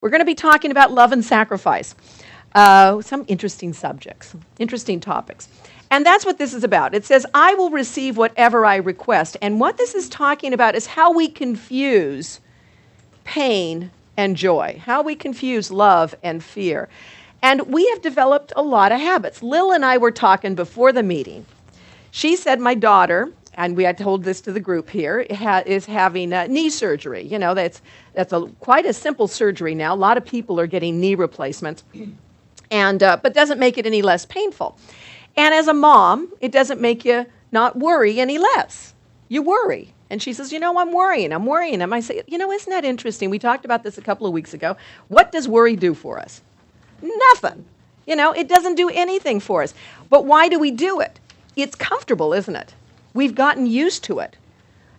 We're going to be talking about love and sacrifice. Some interesting subjects, interesting topics. And that's what this is about. It says, I will receive whatever I request. And what this is talking about is how we confuse pain and joy, how we confuse love and fear. And we have developed a lot of habits. Lil and I were talking before the meeting. She said my daughter, and we had told this to the group here, is having knee surgery. You know, that's quite a simple surgery now. A lot of people are getting knee replacements, and but doesn't make it any less painful. And as a mom, it doesn't make you not worry any less. You worry. And she says, you know, I'm worrying. And I say, you know, isn't that interesting? We talked about this a couple of weeks ago. What does worry do for us? Nothing. You know, it doesn't do anything for us. But why do we do it? It's comfortable, isn't it? We've gotten used to it.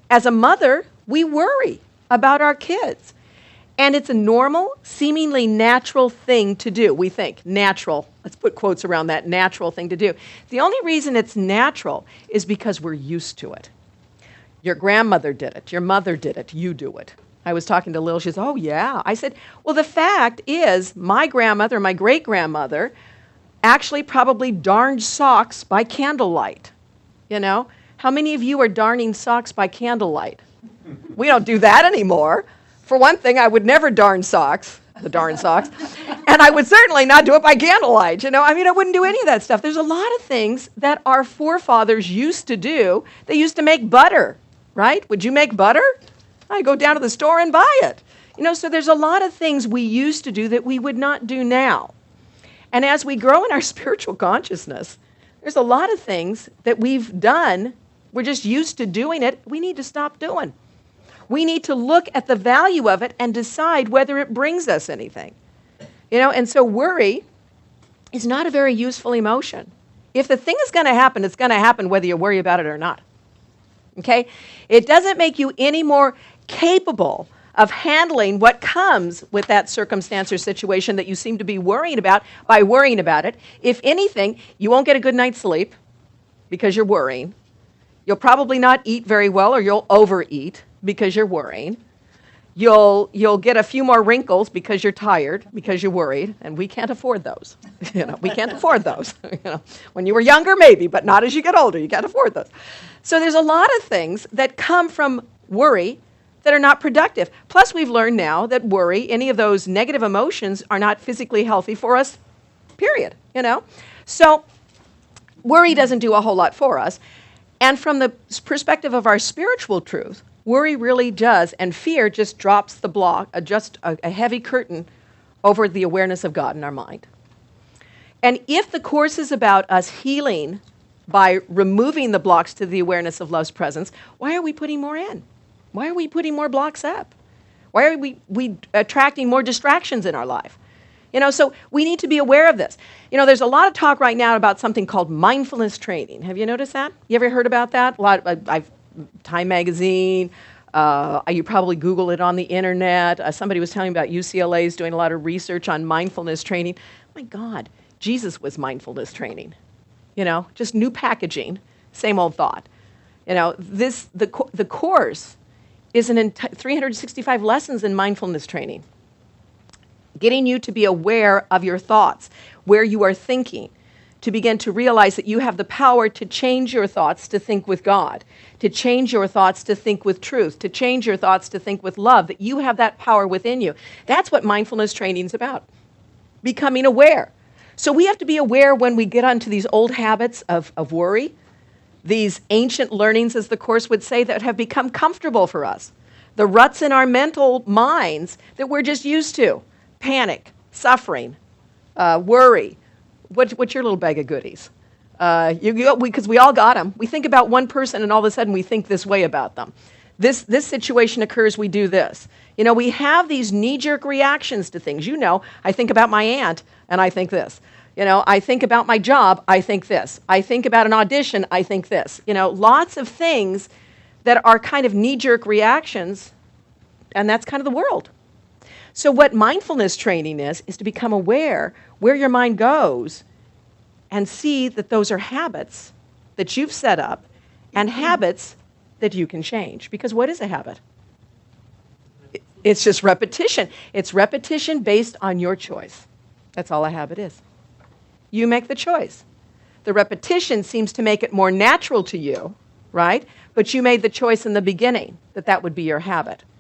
As a mother, we worry about our kids. And it's a normal, seemingly natural thing to do. We think, natural. Let's put quotes around that, natural thing to do. The only reason it's natural is because we're used to it. Your grandmother did it. Your mother did it. You do it. I was talking to Lil. She says, oh, yeah. I said, well, the fact is my grandmother, my great-grandmother, actually probably darned socks by candlelight. You know? How many of you are darning socks by candlelight? We don't do that anymore. For one thing, I would never darn socks, and I would certainly not do it by candlelight. You know, I mean, I wouldn't do any of that stuff. There's a lot of things that our forefathers used to do. They used to make butter, right? Would you make butter? I go down to the store and buy it. You know, so there's a lot of things we used to do that we would not do now. And as we grow in our spiritual consciousness, there's a lot of things that we've done, we're just used to doing it, we need to stop doing. We need to look at the value of it and decide whether it brings us anything. You know, and so worry is not a very useful emotion. If the thing is going to happen, it's going to happen whether you worry about it or not. Okay? It doesn't make you any more capable of handling what comes with that circumstance or situation that you seem to be worrying about by worrying about it. If anything, you won't get a good night's sleep because you're worrying. You'll probably not eat very well, or you'll overeat because you're worrying. You'll get a few more wrinkles because you're tired, because you're worried, and we can't afford those. You know, we can't afford those. You know, when you were younger, maybe, but not as you get older. You can't afford those. So there's a lot of things that come from worry that are not productive. Plus, we've learned now that worry, any of those negative emotions, are not physically healthy for us, period. You know, so worry doesn't do a whole lot for us. And from the perspective of our spiritual truth, worry really does, and fear just drops the block, just a heavy curtain over the awareness of God in our mind. And if the Course is about us healing by removing the blocks to the awareness of love's presence, why are we putting more in? Why are we putting more blocks up? Why are we attracting more distractions in our life? You know, so we need to be aware of this. You know, there's a lot of talk right now about something called mindfulness training. Have you noticed that? You ever heard about that? I've Time Magazine. You probably Google it on the internet. Somebody was telling me about UCLA is doing a lot of research on mindfulness training. My God, Jesus was mindfulness training. You know, just new packaging, same old thought. You know, the Course is 365 lessons in mindfulness training, getting you to be aware of your thoughts, where you are thinking, to begin to realize that you have the power to change your thoughts to think with God, to change your thoughts to think with truth, to change your thoughts to think with love, that you have that power within you. That's what mindfulness training is about, becoming aware. So we have to be aware when we get onto these old habits of worry, these ancient learnings, as the Course would say, that have become comfortable for us, the ruts in our mental minds that we're just used to, panic, suffering, worry. What's your little bag of goodies? Because we all got them. We think about one person and all of a sudden we think this way about them. This situation occurs, we do this. You know, we have these knee-jerk reactions to things. You know, I think about my aunt and I think this. You know, I think about my job, I think this. I think about an audition, I think this. You know, lots of things that are kind of knee-jerk reactions, and that's kind of the world. So what mindfulness training is to become aware where your mind goes and see that those are habits that you've set up and habits that you can change. Because what is a habit? It's just repetition. It's repetition based on your choice. That's all a habit is. You make the choice. The repetition seems to make it more natural to you, right? But you made the choice in the beginning that that would be your habit.